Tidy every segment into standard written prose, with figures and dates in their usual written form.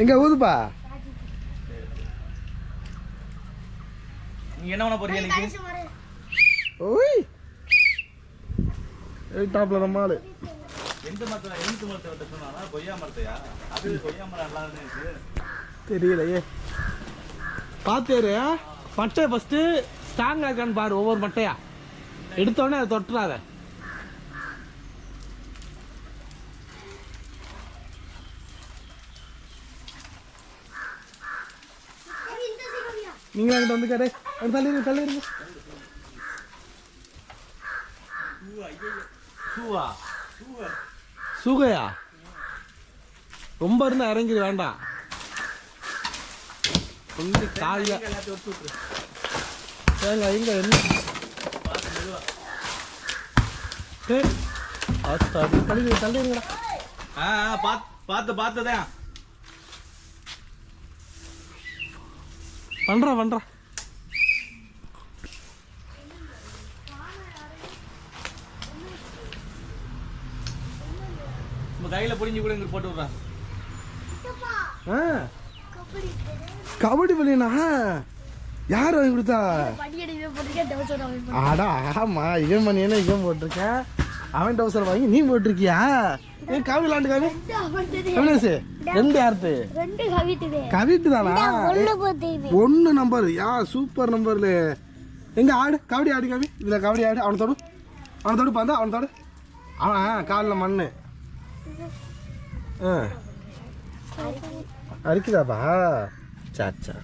எங்க ஊதுப்பா நீ என்ன பண்ண போறீங்க இன்னைக்கு? ஓய் டாப்ல நம்ம ஆளு எந்த மரத்தை சொன்னா கொய்யா மரத்தையா? அது கொய்யா மரம் நல்லா இருக்கு தெரியலையே. பாத்தேரு பட்டை ஃபர்ஸ்ட் ஸ்ட்ராங்கா இருக்கான்னு பாரு. ஒவ்வொரு மட்டையா எடுத்தோடனே அதை தொட்டுறாத. நீங்க அங்கிட்ட வந்து கடை தள்ளிடுங்க. சூகையா ரொம்ப இருந்தா இறங்கிடு வேண்டாம். காலையில எங்க என்ன தள்ளிடுங்கடா. பார்த்ததான் பண்றா கையில புடிஞ்சு கூட இங்க போட்டு விடுறேன். கபடி பள்ளினா யார் வாங்கி கொடுத்தா? ஆடா ஆமா இவன் பண்ணி என்ன இவன் போட்டிருக்கேன். அவன் டவுசர் வாங்கி நீ போட்டிருக்கியா? ஏன் காவி விளாண்டு காவி ரெண்டு யார்த்து கவிட்டு தானா? 1 நம்பர் யா சூப்பர் நம்பர்ல. எங்க ஆடு கபடி ஆடு காவி. இதுல கபடி ஆடு. அவனத்தோடு பார்த்தா அவனத்தோடு அவன் காலில் மண்ணு அரிக்குதாப்பா. சாச்சா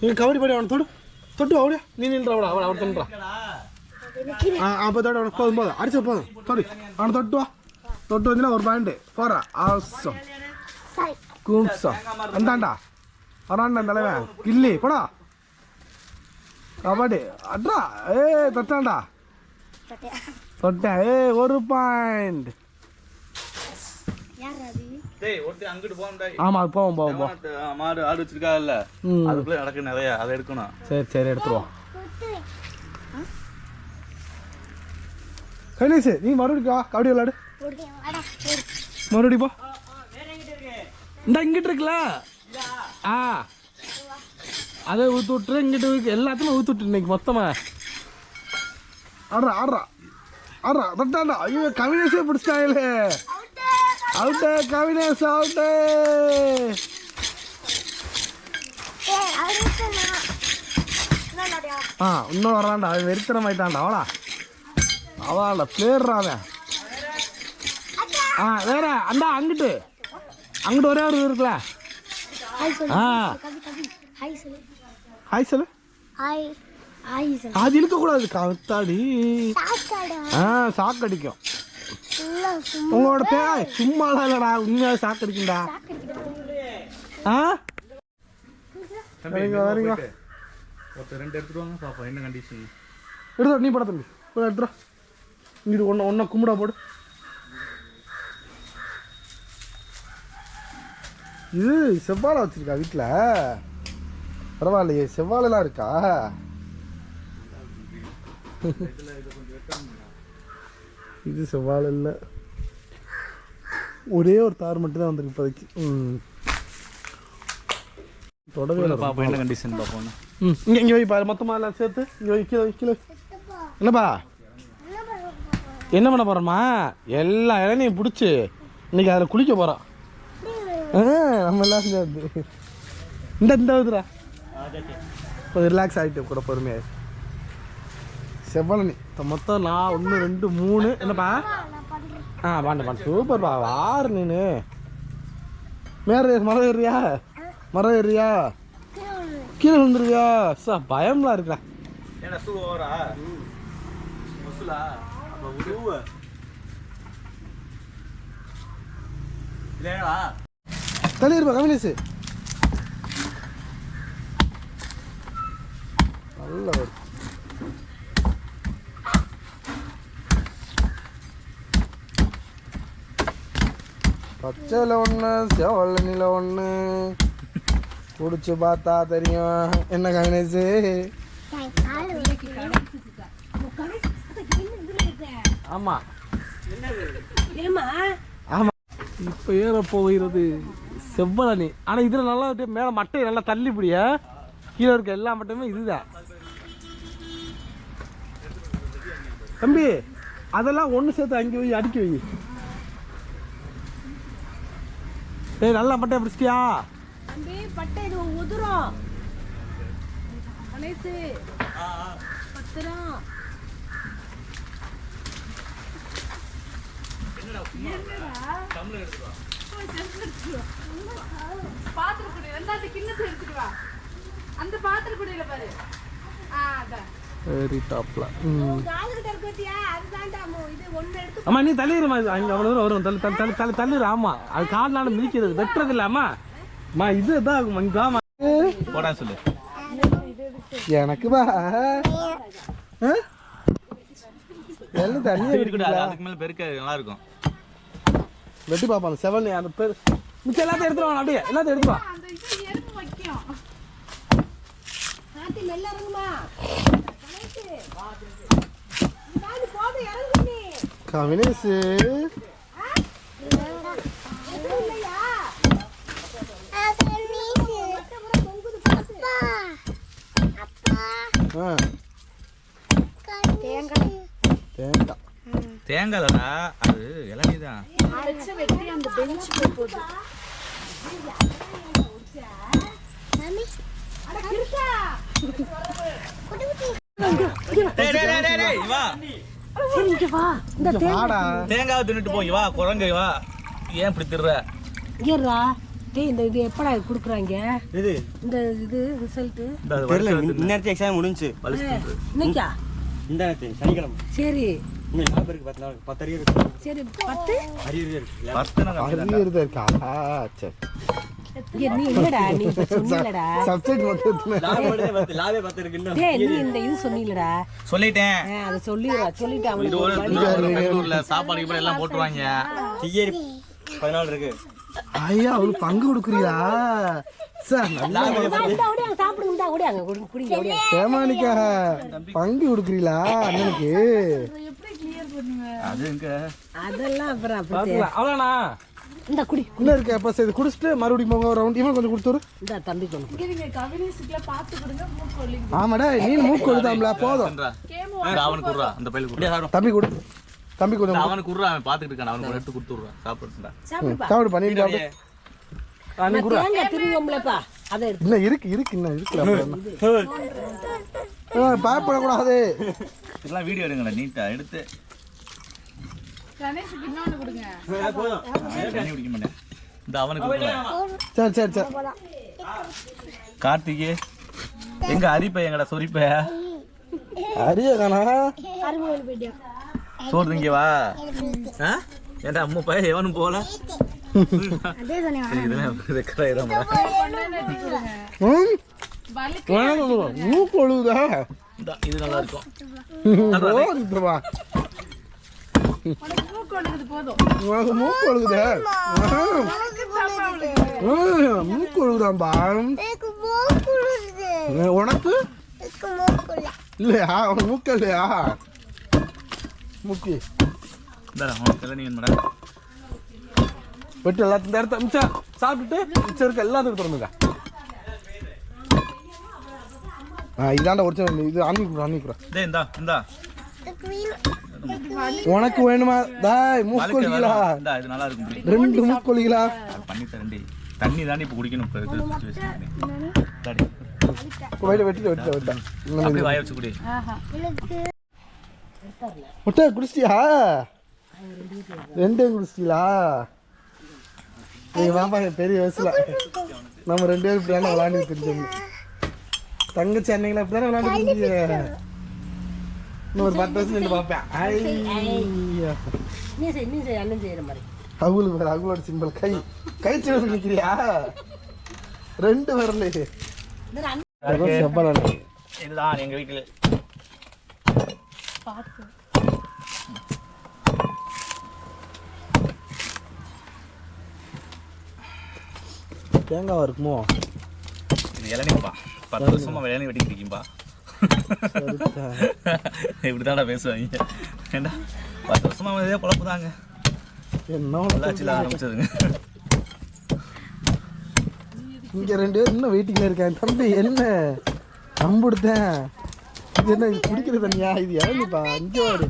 நீ கபடி பாடி அவனை தொட்டு அவடியா நீ நின்றா அவன் தொண்டுறான். அப்போ தொட்டு அவனை போதும் அடிச்சா போதும் தொடு அவனை தொட்டு வா. தொட்டு வந்துன்னா ஒரு பாயிண்ட் போறா. ஆசம் கூம்சம் அந்தாண்டா வரான்டா தலைவன் கில்லி போடா கபடி அட்ரா. தொட்டான்டா தொட்டேன். ஒரு பாயிண்ட். ஆமா போவோம் மாடு ஆடு வச்சிருக்காங்கல்ல அதுக்குள்ள நடக்கு நிறைய அதை எடுக்கணும். சரி எடுத்துருவோம். கணேஷ் நீ மறுபடியும் கபடி விளையாடு. மறுபடி போ. இந்த இங்கிட்டு இருக்குல்ல அதை ஊத்து விட்டுரு. இங்கிட்டு எல்லாத்தையும் ஊத்து விட்டு இன்னைக்கு மொத்தமா ஆடுறா தொட்டாண்டா. ஐயோ கவினேஷே பிடிச்சிட்டாங்களே. அவுட்டே கவினேஷ் அவுட்டே. இன்னும் வரான்டா. அது வெறித்தனமாயிட்டான்டா. அவளா பிளேடுறாத. வேற அண்டா அங்கிட்டு ஒரே ஒரு இருக்குல்ல. ஹாய் சொல்லு. அது இழுக்கக்கூடாது கத்தாடி. சாக்கடிக்கும். உங்களோட பேர் சும்மாலாம் இல்லடா உண்மையாக சாக்கடிக்கும்டா. வரீங்க ரெண்டு எடுத்துருவாங்க பாப்பா என்ன கண்டிஷன் எடுத்துடா. நீ பட தம்பி எடுத்துடா. இங்கிட்டு ஒன்றை கும்பிடா போடு. இது செவ்வாழை வச்சிருக்கா வீட்டில். பரவாயில்லையே செவ்வாழெல்லாம் இருக்கா? இது செவ்வாழை இல்லை. ஒரே ஒரு தார் மட்டும் தான் வந்திருக்கு இப்போதைக்கு. தொடவே என்ன கண்டிஷன் பார்ப்போம். இங்கே வை பாரு மொத்தமாக எல்லாம் சேர்த்து இங்கே வைக்கல. என்னப்பா என்ன பண்ண போகிறோம்மா? எல்லா இளநியும் பிடிச்சி இன்னைக்கு அதில் குளிக்க போகிறோம். நம்ம எல்லாம் சேர்ந்து இந்த விதுரா கொஞ்சம் ரிலாக்ஸ் ஆகிட்டு கூட பொறுமையாக. செவ்வளனி மொத்தம் நான் 1 2 3 என்னப்பா? பாண்ட சூப்பர்ப்பா. வாரு நீனு மரம் ஏறியா கீழே விழுந்துருவியா? பயம்லாம் இருக்கா? தள்ளிருப்பா கவினேஷ். நல்ல ஒரு பச்சையில் 1 செவல்ல 1 குடிச்சு பார்த்தா தெரியும். என்ன கவினேஷ்? ஆமா ஆமா இப்போ ஏற போகிறது செவ்வளனி. ஆனால் இதில் நல்லா மேலே மட்டையை நல்லா தள்ளி பிடியா, கீழே இருக்க எல்லா மட்டையுமே இதுதான் தம்பி. அதெல்லாம் ஒன்று சேர்த்து அங்கே வை, அடுக்கி வை. ஏய் நல்லா பட்டை பிடிச்சிட்டியா தம்பி? பட்டை இது உதிரும். கணேசு பத்திரம். பாத்திரக்குடி ரெண்டாவது கிண்ணத்தை எடுத்துட்டு வா. அந்த பாத்திரக்குடியில பாரு. வெரி டாப்ல. இது அம்மா நீ தள்ளிடுமா, இது அங்கே அவ்வளோ தூரம் வரும். தள்ளி தள்ளி தள்ளி தள்ளி தள்ளிடு. ஆமாம் அது கால்னால மிதிக்கிறது, வெட்டுறது இல்லாமா அம்மா. இது தான் ஆகும் இங்கே ஆமா. போடா சொல்லு எனக்கு பா எல்லாம் தண்ணி அதுக்கு மேல பெருக்க நல்லா இருக்கும். வெட்டி பார்ப்பாங்க செவன் அந்த பேர் மிச்சம் எல்லாத்தையும் எடுத்துருவாங்க. அப்படியே எல்லாத்தையும் எடுத்துருவா. கவினேஷ் தேங்காய்லடா அது இளநீதான். தேங்காய் தின்னுட்டு போய் வா, குரங்கு வா. ஏன் இப்படி திர்ற? ஏறா டேய், இந்த இது எப்படா குடுக்குறாங்க? இது இந்த இது ரிசல்ட் தெரியல. இன்னைக்கு எக்ஸாம் முடிஞ்சு இன்னைக்கா? இந்த சனிக்கிழமை. சரி இன்னும் 4 பேருக்கு 10 நாள் 10 அரியர் இருக்கு. சரி 10 அரியர் இருக்கு. 10 நாங்க அரியர் இருக்கா? சரி ஏ நீ என்னடா நீ சொன்னீலடா சப்ஜெக்ட் மட்டும் லாவே 10 இருக்கு. இன்னும் டேய் நீ இந்த இது சொன்னீலடா. சொல்லிட்டேன். அத சொல்லிட்டு அவனுக்கு பெங்களூர்ல சாப்பாடு இப்படி எல்லாம் போட்டுருவாங்க. டிஏரி 14 இருக்கு. ஐயா அவளுக்கு பங்கு கொடுக்குறியா சார்? சாப்பிடுங்க ஓடியாங்க குடிங்க ஓடியாங்க. ஏமானிக்கா பங்கு கொடுக்குறீங்களா அண்ணனுக்கு? அது எங்க அதெல்லாம் அப்புறம் அப்படி பாத்துக்கலாம். அவ்வளோண்ணா இந்த குடி இன்னும் இருக்கு. அப்போ சரி குடிச்சிட்டு மறுபடியும் போங்க ஒரு ரவுண்ட். இவன் கொஞ்சம் கொடுத்துரு. இந்த தம்பி கொண்டு ஆமாடா நீ மூக்கு கொடுத்தாம்ல போதும். அவனுக்கு குடுறா, அந்த பையில குடுறா. தம்பி கொடு. தம்பி கொஞ்சம் அவனுக்கு குடுறா, அவன் பாத்துக்கிட்டு இருக்கான். அவனுக்கு எடுத்து கொடுத்துடுறா. சாப்பிடுறா. சாப்பிடு பண்ணிட்டு சாப்பிடு. நீ குடுறா. தேங்காய் திருவோம்லப்பா அதை எடுத்து. இன்னும் இருக்கு இன்னும் இருக்குல்ல. பயப்படக்கூடாது. இதெல்லாம் வீடியோ எடுங்கடா நீட்டா எடுத்து. தண்ணி குடிக்க மாட்டேன். இந்த அவனுக்கு சரி சரி சரி. கார்த்திகே எங்க அரிப்ப எங்கடா சொரிப்ப அரிய காணா சோறு திங்க வா. ஏன்டா அம்மா பையன் எவனும் போல. மூக்கு ஒழுகுதா? இது நல்லா இருக்கும். மூக்கு ஒழுகுதா? மூக்கு ஒழுகுதாம்பா உனக்கு இல்லையா? உனக்கு மூக்கு இல்லையா? மூக்கு வெட்டு எல்லாத்தையும் இந்த இடத்த மிச்சம் சாப்பிட்டுட்டு மிச்சம் இருக்க எல்லாத்துக்கும் திறந்துங்க. இதாண்ட ஒரிஜினல். இது அன்னிக்குறா. உனக்கு வேணுமா? தாய் மூக்கொலிகளா? இது நல்லா இருக்கும். 2 மூக்கொலிகளா பண்ணி தரேன்டி. தண்ணி தாண்டி இப்ப குடிக்கணும். வாய வச்சு குடி. முட்டை குடிச்சிட்டியா? 2 குடிச்சிட்டீங்களா? நீங்க வாப்பா பெரிய வயசுல நம்ம 2 பேரும் இப்படி தானே விளையாண்டு தெரிஞ்சோம். தங்கச்சி அன்னைங்களா இப்படி தானே விளையாண்டு தெரிஞ்சு. இன்னும் ஒரு 10 வருஷம் நின்று பார்ப்பேன். அண்ணன் செய்யற மாதிரி அவங்களுக்கு வேற அவங்களோட சிம்பிள் கை சிவப்பு நிற்கிறியா? 2 வரல. இதுதான் எங்க வீட்டுல. தேங்காவா இருக்குமோ? இது இளநீப்பா. 10 வருஷமா இளநீ வெட்டி குடிக்கும்பா. இப்படிதான்டா பேசுவாங்க. ஏண்டா 10 வருஷமா இதே குழப்பு தாங்க. என்ன ஆரம்பிச்சதுங்க. இங்க 2 பேர் இன்னும் வெயிட்டிங்ல இருக்காங்க. தம்பி என்ன நம்புடுத்தேன். இது என்ன இது குடிக்கிற தண்ணியா? இது இறங்கிப்பா இங்கே வாரு.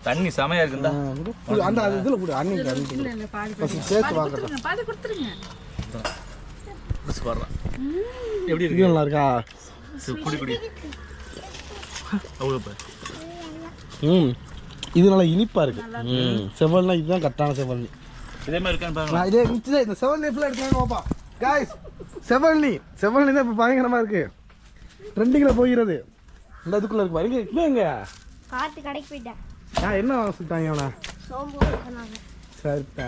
தண்ணி செமையா இருக்குதா? அந்த இதுல கூட அன்னைக்கு சேர்த்து வாங்கட்டும். எப்படி இது இருக்கு? நல்லா இருக்கா? குடி குடி. அவ்வளோ இது நல்லா இனிப்பா இருக்கு. செவல்னா இதுதான் கரெக்டான செவல்னி. இதே மாதிரி இருக்கான்னு பாருங்க. நான் இதே இந்த செவல்னி ஃபுல்லாக எடுத்துக்காங்க பாப்பா. காய்ஸ் செவல்னி தான் இப்போ பயங்கரமா இருக்கு. ட்ரெண்டிங்கில் போகிறது. இந்த இதுக்குள்ள இருக்கு பாருங்க. இல்லைங்க காட்டு கடைக்கு போயிட்டேன். என்ன வாங்க சொல்லிட்டாங்க அவனை? சோம்பு சொன்னாங்க. சரிப்பா.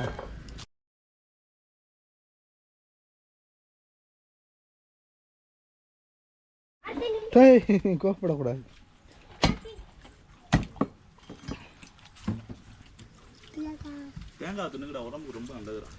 கோப்படக்கூடாது. தேங்காய் துணுக்குடா, உடம்புக்கு ரொம்ப நல்லதுடா.